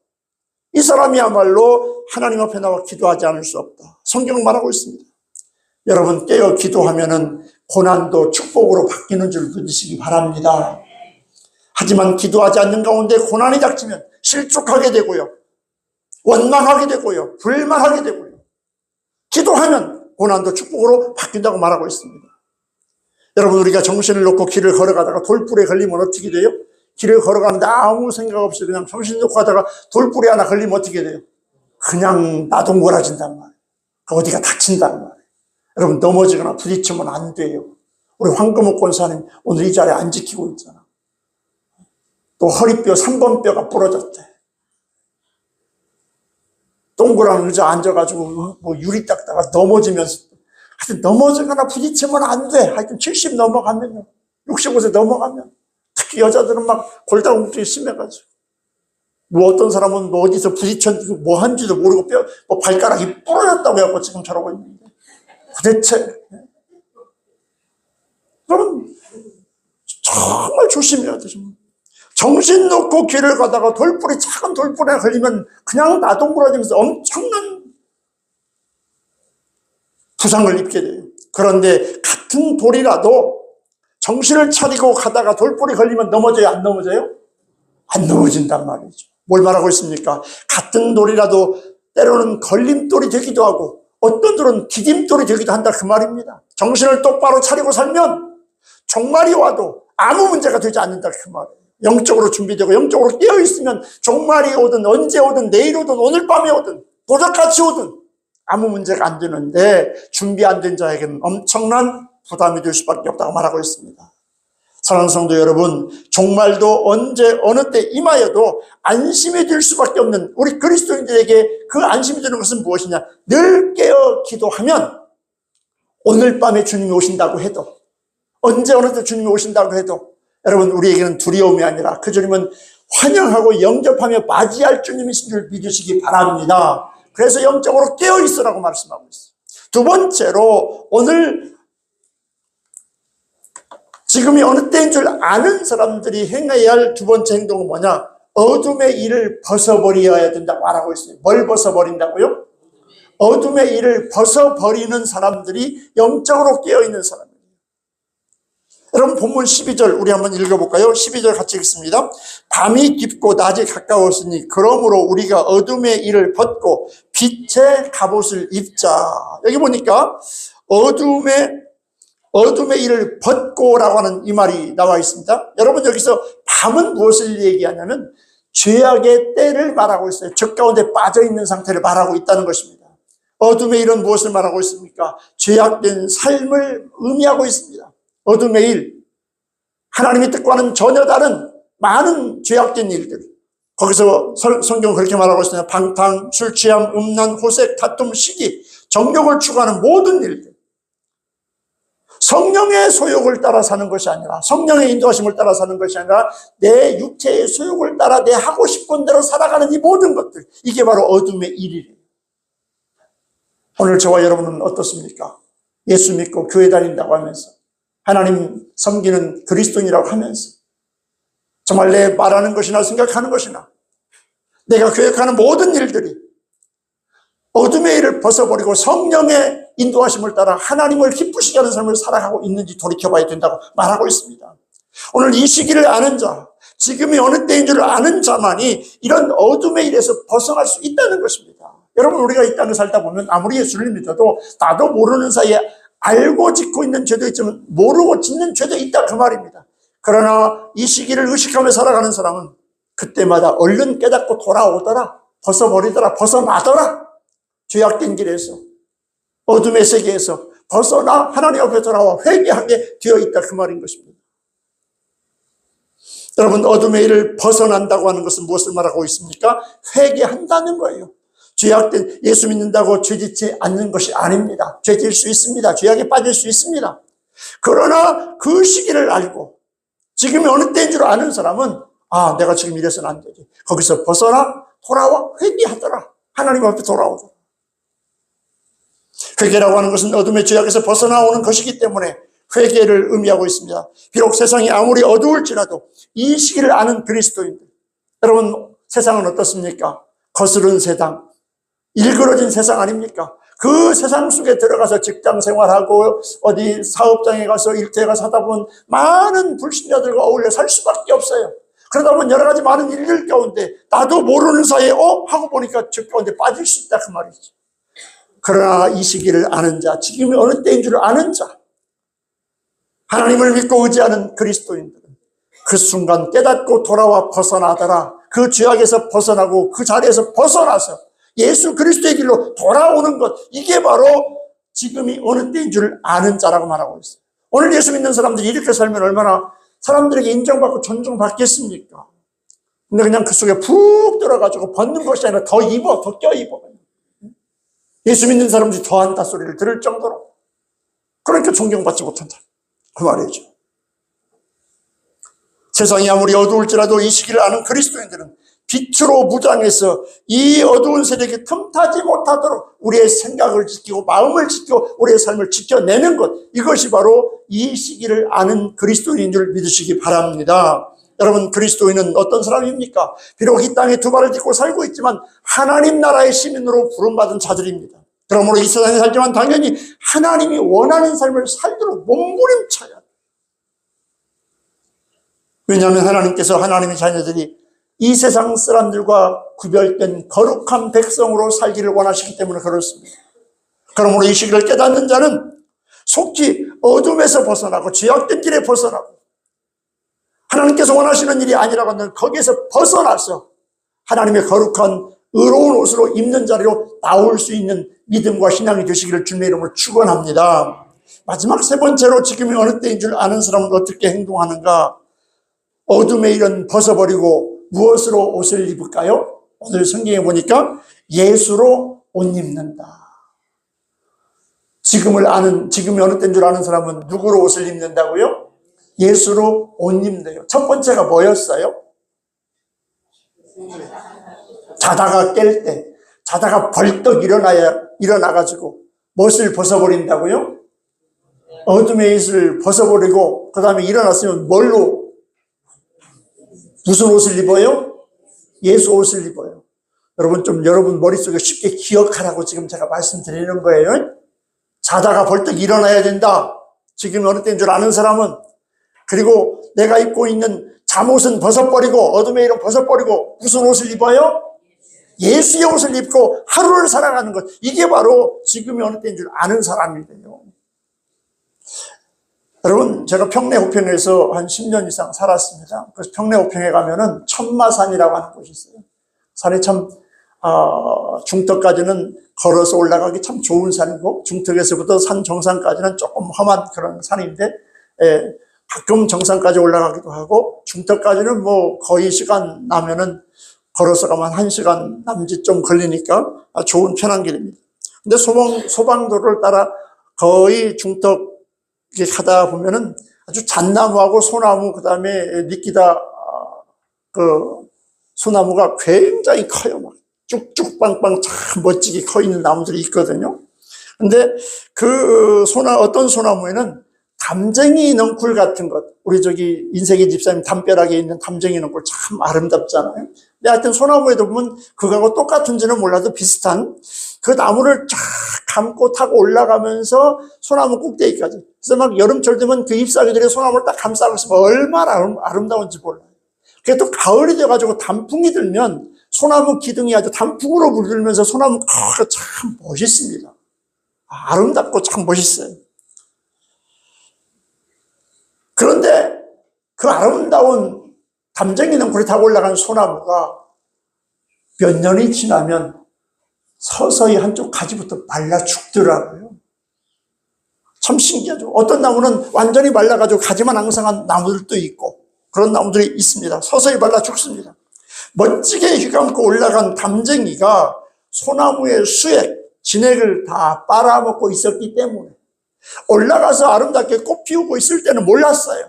이 사람이야말로 하나님 앞에 나와 기도하지 않을 수 없다. 성경은 말하고 있습니다. 여러분, 깨어 기도하면은 고난도 축복으로 바뀌는 줄 믿으시기 바랍니다. 하지만 기도하지 않는 가운데 고난이 닥치면 실족하게 되고요, 원망하게 되고요, 불만하게 되고요. 기도하면 고난도 축복으로 바뀐다고 말하고 있습니다. 여러분, 우리가 정신을 놓고 길을 걸어가다가 돌불에 걸리면 어떻게 돼요? 길을 걸어가는데 아무 생각 없이 그냥 정신 놓고 가다가 돌불에 하나 걸리면 어떻게 돼요? 그냥 나동거라진단 말이에요. 어디가 다친단 말이에요. 여러분, 넘어지거나 부딪히면 안 돼요. 우리 황금옥 권사님 오늘 이 자리에 안 지키고 있잖아. 또 허리뼈 3번 뼈가 부러졌대. 동그란 의자 앉아가지고 뭐 유리 닦다가 넘어지면서, 하여튼 넘어지거나 부딪히면 안 돼. 하여튼 70 넘어가면요, 65세 넘어가면, 특히 여자들은 막 골다공증이 심해가지고, 뭐 어떤 사람은 뭐 어디서 부딪혔는지 뭐 한지도 모르고 뭐 발가락이 부러졌다고 해갖고 지금 저러고 있는데, 도대체 여러분 정말 조심해야 돼. 정신 놓고 길을 가다가 돌불이, 작은 돌불에 걸리면 그냥 나동그라지면서 엄청난 부상을 입게 돼요. 그런데 같은 돌이라도 정신을 차리고 가다가 돌불이 걸리면 넘어져요, 안 넘어져요? 안 넘어진단 말이죠. 뭘 말하고 있습니까? 같은 돌이라도 때로는 걸림돌이 되기도 하고 어떤 돌은 디딤돌이 되기도 한다 그 말입니다. 정신을 똑바로 차리고 살면 종말이 와도 아무 문제가 되지 않는다 그 말이에요. 영적으로 준비되고 영적으로 깨어있으면 종말이 오든 언제 오든 내일 오든 오늘 밤에 오든 도적같이 오든 아무 문제가 안 되는데, 준비 안 된 자에게는 엄청난 부담이 될 수밖에 없다고 말하고 있습니다. 사랑하는 성도 여러분, 종말도 언제 어느 때 임하여도 안심이 될 수밖에 없는 우리 그리스도인들에게 그 안심이 되는 것은 무엇이냐? 늘 깨어 기도하면 오늘 밤에 주님이 오신다고 해도, 언제 어느 때 주님이 오신다고 해도 여러분, 우리에게는 두려움이 아니라 그 주님은 환영하고 영접하며 맞이할 주님이신 줄 믿으시기 바랍니다. 그래서 영적으로 깨어 있으라고 말씀하고 있어요. 두 번째로, 오늘 지금이 어느 때인 줄 아는 사람들이 행해야 할 두 번째 행동은 뭐냐? 어둠의 일을 벗어버려야 된다고 말하고 있어요. 뭘 벗어버린다고요? 어둠의 일을 벗어버리는 사람들이 영적으로 깨어있는 사람이에요. 여러분, 본문 12절 우리 한번 읽어볼까요? 12절 같이 읽습니다. 밤이 깊고 낮이 가까웠으니 그러므로 우리가 어둠의 일을 벗고 빛의 갑옷을 입자. 여기 보니까 어둠의 일을 벗고라고 하는 이 말이 나와 있습니다. 여러분, 여기서 밤은 무엇을 얘기하냐면 죄악의 때를 말하고 있어요. 적 가운데 빠져있는 상태를 말하고 있다는 것입니다. 어둠의 일은 무엇을 말하고 있습니까? 죄악된 삶을 의미하고 있습니다. 어둠의 일, 하나님의 뜻과는 전혀 다른 많은 죄악된 일들, 거기서 성경은 그렇게 말하고 있습니다. 방탕, 술 취함, 음란, 호색, 다툼, 시기, 정욕을 추구하는 모든 일들, 성령의 소욕을 따라 사는 것이 아니라, 성령의 인도하심을 따라 사는 것이 아니라 내 육체의 소욕을 따라 내 하고 싶은 대로 살아가는 이 모든 것들, 이게 바로 어둠의 일이에요. 오늘 저와 여러분은 어떻습니까? 예수 믿고 교회 다닌다고 하면서, 하나님 섬기는 그리스도인이라고 하면서, 정말 내 말하는 것이나 생각하는 것이나 내가 계획하는 모든 일들이 어둠의 일을 벗어버리고 성령의 인도하심을 따라 하나님을 기쁘시게 하는 삶을 살아가고 있는지 돌이켜봐야 된다고 말하고 있습니다. 오늘 이 시기를 아는 자, 지금이 어느 때인 줄 아는 자만이 이런 어둠의 일에서 벗어날 수 있다는 것입니다. 여러분, 우리가 이 땅에 살다 보면 아무리 예수를 믿어도 나도 모르는 사이에 알고 짓고 있는 죄도 있지만 모르고 짓는 죄도 있다, 그 말입니다. 그러나 이 시기를 의식하며 살아가는 사람은 그때마다 얼른 깨닫고 돌아오더라, 벗어버리더라, 벗어나더라. 죄악된 길에서, 어둠의 세계에서 벗어나 하나님 앞에 돌아와 회개하게 되어 있다, 그 말인 것입니다. 여러분, 어둠의 일을 벗어난다고 하는 것은 무엇을 말하고 있습니까? 회개한다는 거예요. 죄악된, 예수 믿는다고 죄짓지 않는 것이 아닙니다. 죄질 수 있습니다. 죄악에 빠질 수 있습니다. 그러나 그 시기를 알고 지금이 어느 때인 줄 아는 사람은, 아, 내가 지금 이래서는 안 되지. 거기서 벗어나 돌아와 회개하더라. 하나님 앞에 돌아오더라. 회개라고 하는 것은 어둠의 죄악에서 벗어나오는 것이기 때문에 회개를 의미하고 있습니다. 비록 세상이 아무리 어두울지라도 이 시기를 아는 그리스도인들, 여러분, 세상은 어떻습니까? 거스른 세상, 일그러진 세상 아닙니까? 그 세상 속에 들어가서 직장 생활하고 어디 사업장에 가서 일터에 가서 하다 보면 많은 불신자들과 어울려 살 수밖에 없어요. 그러다 보면 여러 가지 많은 일들 가운데 나도 모르는 사이에 하고 보니까 저 가운데 빠질 수 있다, 그 말이죠. 그러나 이 시기를 아는 자, 지금이 어느 때인 줄 아는 자, 하나님을 믿고 의지하는 그리스도인들은 그 순간 깨닫고 돌아와 벗어나더라. 그 죄악에서 벗어나고 그 자리에서 벗어나서 예수 그리스도의 길로 돌아오는 것, 이게 바로 지금이 어느 때인 줄 아는 자라고 말하고 있어요. 오늘 예수 믿는 사람들이 이렇게 살면 얼마나 사람들에게 인정받고 존중받겠습니까? 근데 그냥 그 속에 푹 들어가지고 벗는 것이 아니라 더 입어, 더 껴입어. 예수 믿는 사람들이 더한다 소리를 들을 정도로. 그러니까 존경받지 못한다, 그 말이죠. 세상이 아무리 어두울지라도 이 시기를 아는 그리스도인들은 빛으로 무장해서 이 어두운 세력에 틈타지 못하도록 우리의 생각을 지키고 마음을 지키고 우리의 삶을 지켜내는 것, 이것이 바로 이 시기를 아는 그리스도인인 줄 믿으시기 바랍니다. 여러분, 그리스도인은 어떤 사람입니까? 비록 이 땅에 두 발을 딛고 살고 있지만 하나님 나라의 시민으로 부름받은 자들입니다. 그러므로 이 세상에 살지만 당연히 하나님이 원하는 삶을 살도록 몸부림쳐야 돼요. 왜냐하면 하나님께서 하나님의 자녀들이 이 세상 사람들과 구별된 거룩한 백성으로 살기를 원하시기 때문에 그렇습니다. 그러므로 이 시기를 깨닫는 자는 속히 어둠에서 벗어나고 죄악된 길에 벗어나고 하나님께서 원하시는 일이 아니라고 하면 거기에서 벗어나서 하나님의 거룩한 의로운 옷으로 입는 자리로 나올 수 있는 믿음과 신앙이 되시기를 주님의 이름으로 축원합니다. 마지막 세 번째로 지금이 어느 때인 줄 아는 사람은 어떻게 행동하는가? 어둠의 일은 벗어버리고 무엇으로 옷을 입을까요? 오늘 성경에 보니까 예수로 옷 입는다. 지금이 어느 때인 줄 아는 사람은 누구로 옷을 입는다고요? 예수로 옷 입는다요. 첫 번째가 뭐였어요? 자다가 깰 때, 자다가 벌떡 일어나가지고 무엇을 벗어버린다고요? 어둠의 옷을 벗어버리고 그 다음에 일어났으면 무슨 옷을 입어요? 예수 옷을 입어요. 여러분 머릿속에 쉽게 기억하라고 지금 제가 말씀드리는 거예요. 자다가 벌떡 일어나야 된다. 지금 어느 때인 줄 아는 사람은. 그리고 내가 입고 있는 잠옷은 벗어버리고 어둠의 일은 벗어버리고 무슨 옷을 입어요? 예수의 옷을 입고 하루를 살아가는 것. 이게 바로 지금이 어느 때인 줄 아는 사람이에요. 여러분, 제가 평내호평에서 한 10년 이상 살았습니다. 그래서 평내호평에 가면은 천마산이라고 하는 곳이 있어요. 산이 참 중턱까지는 걸어서 올라가기 참 좋은 산이고, 중턱에서부터 산 정상까지는 조금 험한 그런 산인데, 가끔 정상까지 올라가기도 하고, 중턱까지는 거의 시간 나면은 걸어서 가면 1시간 남짓 좀 걸리니까 좋은 편한 길입니다. 근데 소방도로를 따라 거의 중턱 이렇게 가다 보면은 아주 잣나무하고 소나무, 그 다음에 니끼다, 소나무가 굉장히 커요. 막 쭉쭉빵빵 참 멋지게 커 있는 나무들이 있거든요. 근데 어떤 소나무에는 담쟁이 넝쿨 같은 것, 우리 인세기 집사님 담벼락에 있는 담쟁이 넝쿨 참 아름답잖아요. 근데 하여튼 소나무에도 보면 그거하고 똑같은지는 몰라도 비슷한 그 나무를 쫙 감고 타고 올라가면서 소나무 꼭대기까지. 그래서 막 여름철 되면 그 잎사귀들이 소나무를 딱 감싸고 있으면 얼마나 아름다운지 몰라요. 그게 또 가을이 돼가지고 단풍이 들면 소나무 기둥이 아주 단풍으로 물들면서 소나무 참 멋있습니다. 아름답고 참 멋있어요. 그런데 그 아름다운 담쟁이 넝쿨이 타고 올라간 소나무가 몇 년이 지나면 서서히 한쪽 가지부터 말라 죽더라고요. 참 신기하죠. 어떤 나무는 완전히 말라가지고 가지만 앙상한 나무들도 있고 그런 나무들이 있습니다. 서서히 말라 죽습니다. 멋지게 휘감고 올라간 담쟁이가 소나무의 수액, 진액을 다 빨아먹고 있었기 때문에 올라가서 아름답게 꽃 피우고 있을 때는 몰랐어요.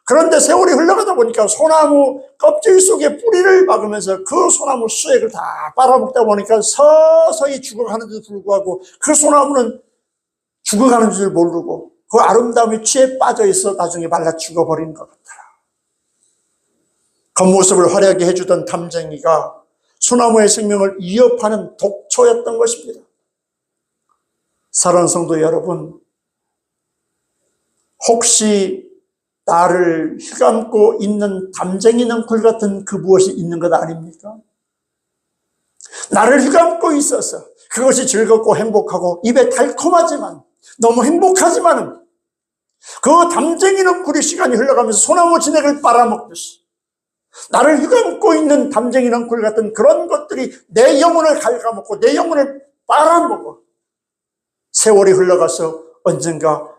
그런데 세월이 흘러가다 보니까 소나무 껍질 속에 뿌리를 박으면서 그 소나무 수액을 다 빨아먹다 보니까 서서히 죽어가는데도 불구하고 그 소나무는 죽어가는 줄 모르고 그 아름다움에 취해 빠져있어 나중에 말라 죽어버린 것 같더라. 겉모습을 화려하게 해주던 담쟁이가 소나무의 생명을 위협하는 독초였던 것입니다. 사랑하는 성도 여러분, 혹시 나를 휘감고 있는 담쟁이 넝쿨 같은 그 무엇이 있는 것 아닙니까? 나를 휘감고 있어서 그것이 즐겁고 행복하고 입에 달콤하지만 너무 행복하지만은 그 담쟁이 넝쿨이 시간이 흘러가면서 소나무 진액을 빨아먹듯이 나를 휘감고 있는 담쟁이 넝쿨 같은 그런 것들이 내 영혼을 갉아먹고 내 영혼을 빨아먹어 세월이 흘러가서 언젠가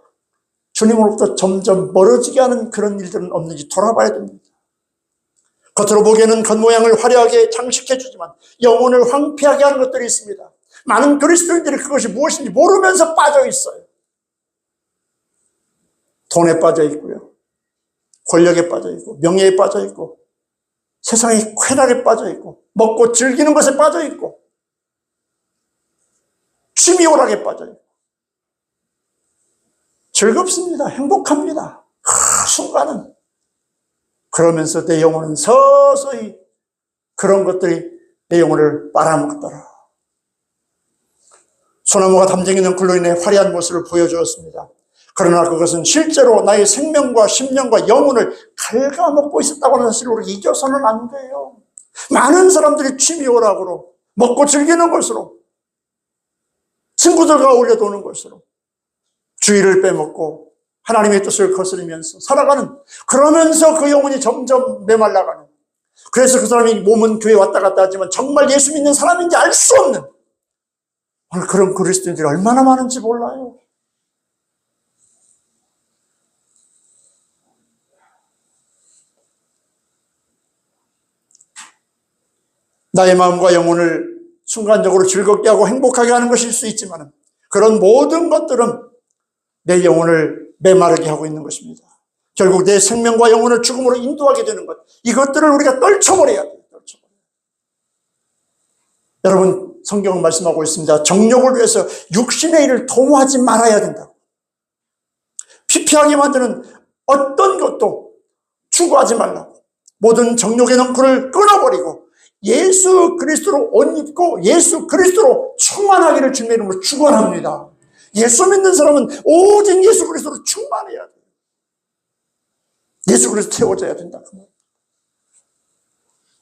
주님으로부터 점점 멀어지게 하는 그런 일들은 없는지 돌아봐야 됩니다. 겉으로 보기에는 겉모양을 화려하게 장식해주지만 영혼을 황폐하게 하는 것들이 있습니다. 많은 그리스도인들이 그것이 무엇인지 모르면서 빠져 있어요. 돈에 빠져 있고요. 권력에 빠져 있고 명예에 빠져 있고 세상의 쾌락에 빠져 있고 먹고 즐기는 것에 빠져 있고 취미오락에 빠져 있고 즐겁습니다. 행복합니다. 그 순간은. 그러면서 내 영혼은 서서히 그런 것들이 내 영혼을 빨아먹더라. 소나무가 담쟁이 넝쿨로 인해 화려한 모습을 보여주었습니다. 그러나 그것은 실제로 나의 생명과 심령과 영혼을 갉아먹고 있었다고 하는 사실을 우리가 잊어서는 안 돼요. 많은 사람들이 취미오락으로 먹고 즐기는 것으로 친구들과 어울려 노는 것으로 주의를 빼먹고 하나님의 뜻을 거스르면서 살아가는, 그러면서 그 영혼이 점점 메말라가는, 그래서 그 사람이 몸은 교회 왔다 갔다 하지만 정말 예수 믿는 사람인지 알 수 없는 오늘 그런 그리스도인들이 얼마나 많은지 몰라요. 나의 마음과 영혼을 순간적으로 즐겁게 하고 행복하게 하는 것일 수 있지만 그런 모든 것들은 내 영혼을 메마르게 하고 있는 것입니다. 결국 내 생명과 영혼을 죽음으로 인도하게 되는 것, 이것들을 우리가 떨쳐버려야 돼요. 여러분, 성경은 말씀하고 있습니다. 정욕을 위해서 육신의 일을 도모하지 말아야 된다고. 피폐하게 만드는 어떤 것도 추구하지 말라고. 모든 정욕의 넝쿨을 끊어버리고 예수 그리스도로 옷 입고 예수 그리스도로 충만하기를 주님의 이름으로 축원합니다. 예수 믿는 사람은 오직 예수 그리스도로 충만해야 돼요. 예수 그리스도 채워져야 된다.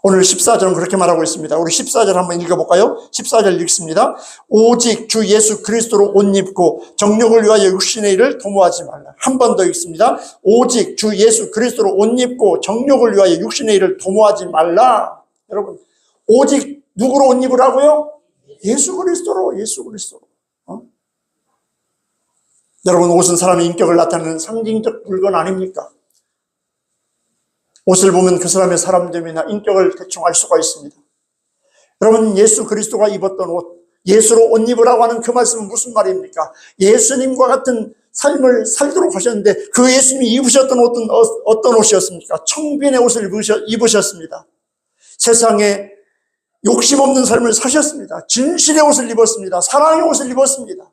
오늘 14절은 그렇게 말하고 있습니다. 우리 14절 한번 읽어볼까요? 14절 읽습니다. 오직 주 예수 그리스도로 옷 입고 정욕을 위하여 육신의 일을 도모하지 말라. 한 번 더 읽습니다. 오직 주 예수 그리스도로 옷 입고 정욕을 위하여 육신의 일을 도모하지 말라. 여러분, 오직 누구로 옷 입으라고요? 예수 그리스도로, 예수 그리스도로. 여러분, 옷은 사람의 인격을 나타내는 상징적 물건 아닙니까? 옷을 보면 그 사람의 사람됨이나 인격을 대충 알 수가 있습니다. 여러분, 예수 그리스도가 입었던 옷, 예수로 옷 입으라고 하는 그 말씀은 무슨 말입니까? 예수님과 같은 삶을 살도록 하셨는데 그 예수님이 입으셨던 옷은 어떤 옷이었습니까? 청빈의 옷을 입으셨습니다. 세상에 욕심 없는 삶을 사셨습니다. 진실의 옷을 입었습니다. 사랑의 옷을 입었습니다.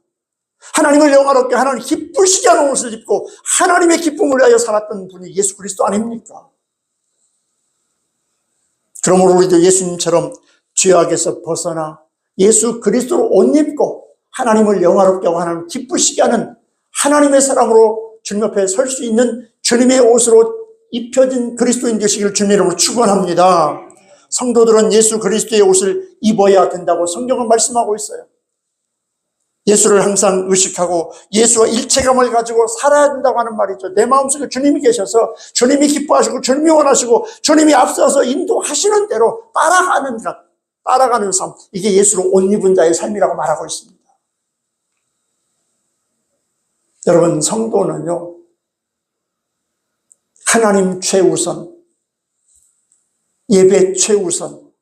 하나님을 영화롭게 하나님 기쁘시게 하는 옷을 입고 하나님의 기쁨을 위하여 살았던 분이 예수 그리스도 아닙니까? 그러므로 우리도 예수님처럼 죄악에서 벗어나 예수 그리스도로 옷 입고 하나님을 영화롭게 하고 하나님 기쁘시게 하는 하나님의 사람으로 주님 앞에 설 수 있는 주님의 옷으로 입혀진 그리스도인 되시기를 주님의 이름으로 축원합니다. 성도들은 예수 그리스도의 옷을 입어야 된다고 성경은 말씀하고 있어요. 예수를 항상 의식하고 예수와 일체감을 가지고 살아야 된다고 하는 말이죠. 내 마음속에 주님이 계셔서 주님이 기뻐하시고 주님이 원하시고 주님이 앞서서 인도하시는 대로 따라가는 삶, 이게 예수로 옷 입은 자의 삶이라고 말하고 있습니다. 여러분, 성도는요, 하나님 최우선, 예배 최우선,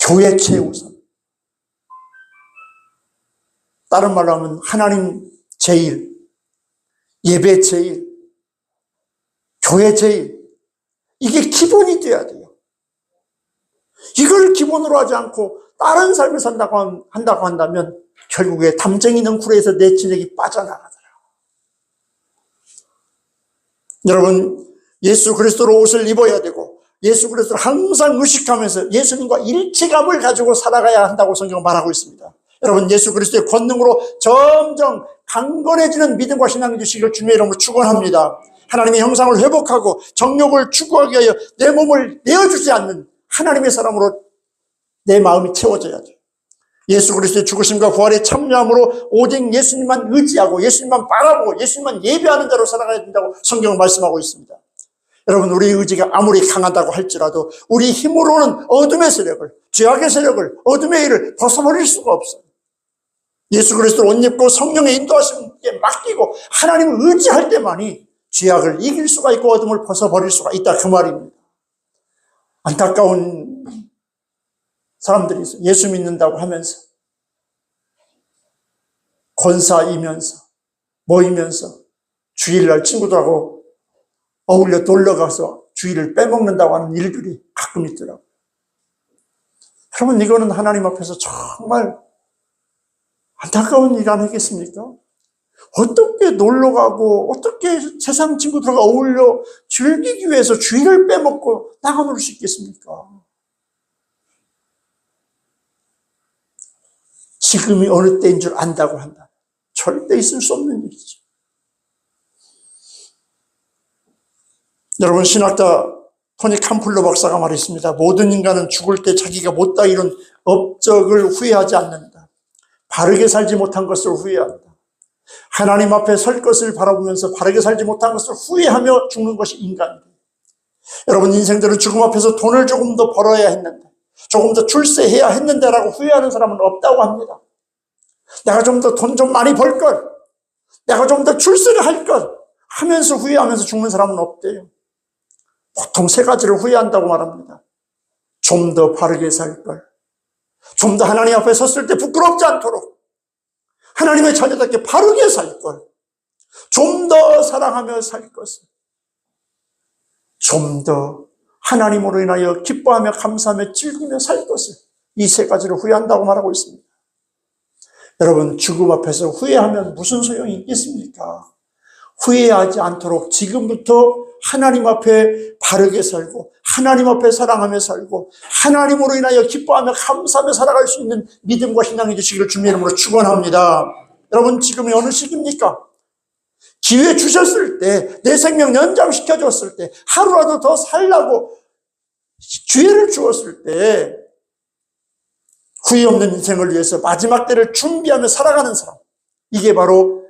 교회 최우선, 다른 말로 하면 하나님 제일, 예배 제일, 교회 제일, 이게 기본이 돼야 돼요. 이걸 기본으로 하지 않고 다른 삶을 한다고 한다면 결국에 담쟁이 넝쿨에서 내 진액이 빠져나가더라. 여러분, 예수 그리스도로 옷을 입어야 되고 예수 그리스도를 항상 의식하면서 예수님과 일체감을 가지고 살아가야 한다고 성경은 말하고 있습니다. 여러분, 예수 그리스도의 권능으로 점점 강건해지는 믿음과 신앙이 되시기를 주님의 이름으로 축원합니다. 하나님의 형상을 회복하고 정욕을 추구하기 위하여 내 몸을 내어주지 않는 하나님의 사람으로 내 마음이 채워져야 돼요. 예수 그리스도의 죽으심과 부활에 참여함으로 오직 예수님만 의지하고 예수님만 바라보고 예수님만 예배하는 자로 살아가야 된다고 성경은 말씀하고 있습니다. 여러분, 우리 의지가 아무리 강하다고 할지라도 우리 힘으로는 어둠의 세력을, 죄악의 세력을, 어둠의 일을 벗어버릴 수가 없어요. 예수 그리스도를 옷 입고 성령의 인도하심에 맡기고 하나님을 의지할 때만이 죄악을 이길 수가 있고 어둠을 벗어버릴 수가 있다, 그 말입니다. 안타까운 사람들이 있어요. 예수 믿는다고 하면서 권사이면서 모이면서 주일날 친구들하고 어울려 놀러가서 주일을 빼먹는다고 하는 일들이 가끔 있더라고요. 여러분, 이거는 하나님 앞에서 정말 안타까운 일 아니겠습니까? 어떻게 놀러가고 어떻게 세상 친구들과 어울려 즐기기 위해서 주일을 빼먹고 나가놀 수 있겠습니까? 지금이 어느 때인 줄 안다고 한다. 절대 있을 수 없는 일이죠. 여러분, 신학자 토니 캄플러 박사가 말했습니다. 모든 인간은 죽을 때 자기가 못다 이룬 업적을 후회하지 않는다. 바르게 살지 못한 것을 후회한다. 하나님 앞에 설 것을 바라보면서 바르게 살지 못한 것을 후회하며 죽는 것이 인간이다. 여러분, 인생들은 죽음 앞에서 돈을 조금 더 벌어야 했는데, 조금 더 출세해야 했는데라고 후회하는 사람은 없다고 합니다. 내가 좀 더 돈 좀 많이 벌 걸, 내가 좀 더 출세를 할 걸 하면서 후회하면서 죽는 사람은 없대요. 보통 세 가지를 후회한다고 말합니다. 좀 더 바르게 살 걸. 좀 더 하나님 앞에 섰을 때 부끄럽지 않도록 하나님의 자녀답게 바르게 살 걸. 좀 더 사랑하며 살 것을. 좀 더 하나님으로 인하여 기뻐하며 감사하며 즐기며 살 것을. 이 세 가지를 후회한다고 말하고 있습니다. 여러분, 죽음 앞에서 후회하면 무슨 소용이 있겠습니까? 후회하지 않도록 지금부터 하나님 앞에 바르게 살고 하나님 앞에 사랑하며 살고 하나님으로 인하여 기뻐하며 감사하며 살아갈 수 있는 믿음과 신앙이 되시기를 주님의 이름으로 축원합니다. 여러분, 지금이 어느 시기입니까? 기회 주셨을 때, 내 생명 연장시켜줬을 때, 하루라도 더 살라고 기회를 주었을 때 후회 없는 인생을 위해서 마지막 때를 준비하며 살아가는 사람, 이게 바로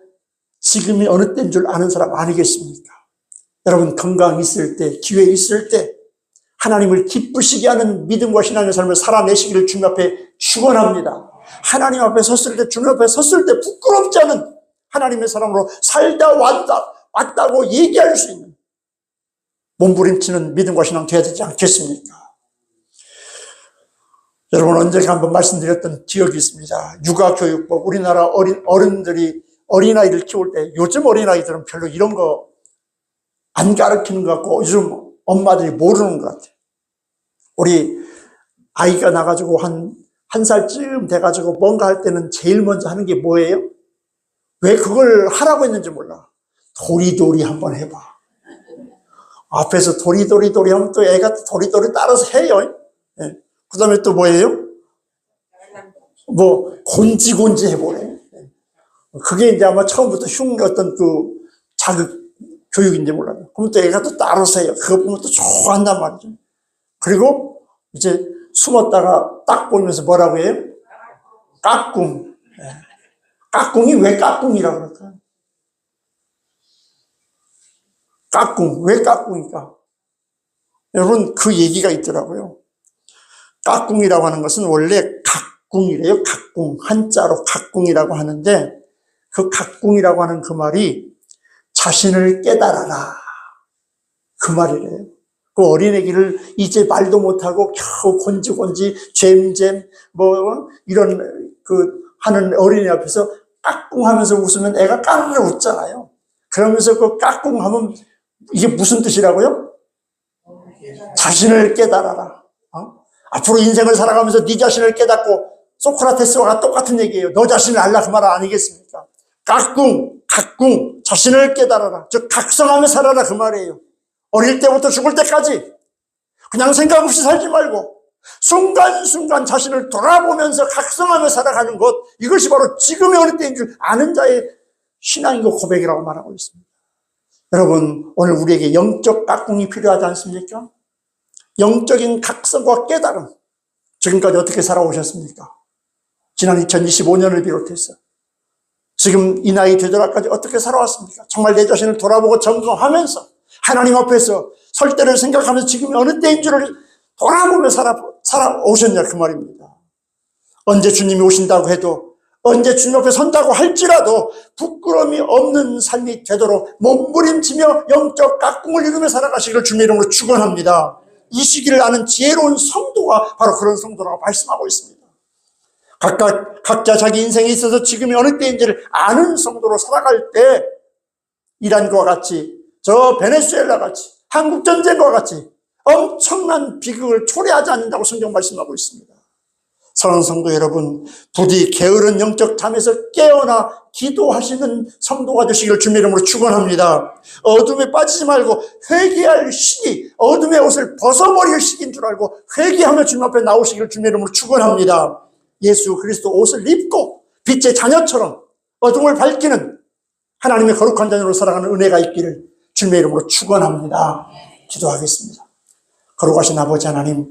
지금이 어느 때인 줄 아는 사람 아니겠습니까? 여러분, 건강 있을 때, 기회 있을 때 하나님을 기쁘시게 하는 믿음과 신앙의 삶을 살아내시기를 주님 앞에 축원합니다. 하나님 앞에 섰을 때, 주님 앞에 섰을 때 부끄럽지 않은 하나님의 사람으로 살다 왔다고 얘기할 수 있는 몸부림치는 믿음과 신앙 되어야 되지 않겠습니까? 여러분, 언젠가 한번 말씀드렸던 기억이 있습니다. 육아교육법, 우리나라 어른들이 어린아이를 키울 때, 요즘 어린아이들은 별로 이런 거 안 가르치는 것 같고 요즘 엄마들이 모르는 것 같아요. 우리 아이가 나가지고 한 살쯤 돼가지고 뭔가 할 때는 제일 먼저 하는 게 뭐예요? 왜 그걸 하라고 했는지 몰라. 도리도리 한번 해봐. 앞에서 도리도리 하면 또 애가 도리도리 따라서 해요. 네. 그 다음에 또 뭐예요? 곤지곤지 해보래. 그게 이제 아마 처음부터 어떤 자극 교육인지 몰라요. 그럼 또 애가 또 따라서 해요. 그거 보면 또 좋아한단 말이죠. 그리고 이제 숨었다가 딱 보면서 뭐라고 해요? 까꿍. 까꿍이 왜 까꿍이라고 그럴까요? 까꿍. 왜 까꿍일까? 여러분, 그 얘기가 있더라고요. 까꿍이라고 하는 것은 원래 각꿍이래요. 각꿍. 한자로 각꿍이라고 하는데 그 각꿍이라고 하는 그 말이 자신을 깨달아라. 그 말이래요. 그 어린애기를 이제 말도 못하고 겨우 곤지곤지, 잼잼, 이런 하는 어린애 앞에서 까꿍하면서 웃으면 애가 까르르 웃잖아요. 그러면서 그 까꿍하면 이게 무슨 뜻이라고요? 자신을 깨달아라. 앞으로 인생을 살아가면서 네 자신을 깨닫고 소크라테스와 똑같은 얘기예요. 너 자신을 알라 그 말 아니겠습니까? 까꿍, 각꿍, 자신을 깨달아라. 즉 각성하며 살아라 그 말이에요. 어릴 때부터 죽을 때까지 그냥 생각 없이 살지 말고 순간순간 자신을 돌아보면서 각성하며 살아가는 것, 이것이 바로 지금의 어느 때인 줄 아는 자의 신앙이고 고백이라고 말하고 있습니다. 여러분, 오늘 우리에게 영적 까꿍이 필요하지 않습니까? 영적인 각성과 깨달음. 지금까지 어떻게 살아오셨습니까? 지난 2025년을 비롯해서 지금 이 나이 되더라까지 어떻게 살아왔습니까? 정말 내 자신을 돌아보고 점검하면서 하나님 앞에서 설 때를 생각하면서 지금 어느 때인 줄을 돌아보며 살아오셨냐 그 말입니다. 언제 주님이 오신다고 해도, 언제 주님 앞에 선다고 할지라도 부끄러움이 없는 삶이 되도록 몸부림치며 영적 까꿍을 이루며 살아가시기를 주님의 이름으로 축원합니다. 이 시기를 아는 지혜로운 성도가 바로 그런 성도라고 말씀하고 있습니다. 각자 자기 인생에 있어서 지금이 어느 때인지를 아는 성도로 살아갈 때 이란과 같이, 저 베네수엘라 같이, 한국전쟁과 같이 엄청난 비극을 초래하지 않는다고 성경 말씀하고 있습니다. 사랑하는 성도 여러분, 부디 게으른 영적 잠에서 깨어나 기도하시는 성도가 되시기를 주님의 이름으로 축원합니다. 어둠에 빠지지 말고 회개할 시기, 어둠의 옷을 벗어버릴 시기인 줄 알고 회개하며 주님 앞에 나오시기를 주님의 이름으로 축원합니다. 예수 그리스도 옷을 입고 빛의 자녀처럼 어둠을 밝히는 하나님의 거룩한 자녀로 살아가는 은혜가 있기를 주님의 이름으로 축원합니다. 기도하겠습니다. 거룩하신 아버지 하나님,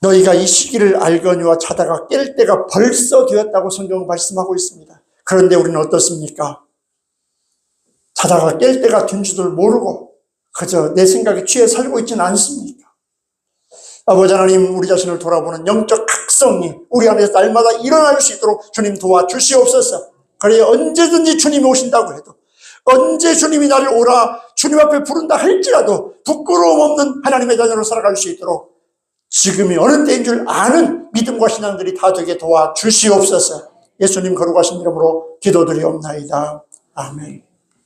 너희가 이 시기를 알거니와 자다가 깰 때가 벌써 되었다고 성경은 말씀하고 있습니다. 그런데 우리는 어떻습니까? 자다가 깰 때가 된 줄도 모르고 그저 내 생각에 취해 살고 있지는 않습니까? 아버지 하나님, 우리 자신을 돌아보는 영적 각성이 우리 안에서 날마다 일어날 수 있도록 주님 도와주시옵소서. 그래야 언제든지 주님이 오신다고 해도, 언제 주님이 나를 오라 주님 앞에 부른다 할지라도 부끄러움 없는 하나님의 자녀로 살아갈 수 있도록 지금이 어느 때인 줄 아는 믿음과 신앙들이 다 되게 도와주시옵소서. 예수님 거룩하신 이름으로 기도드리옵나이다. 아멘.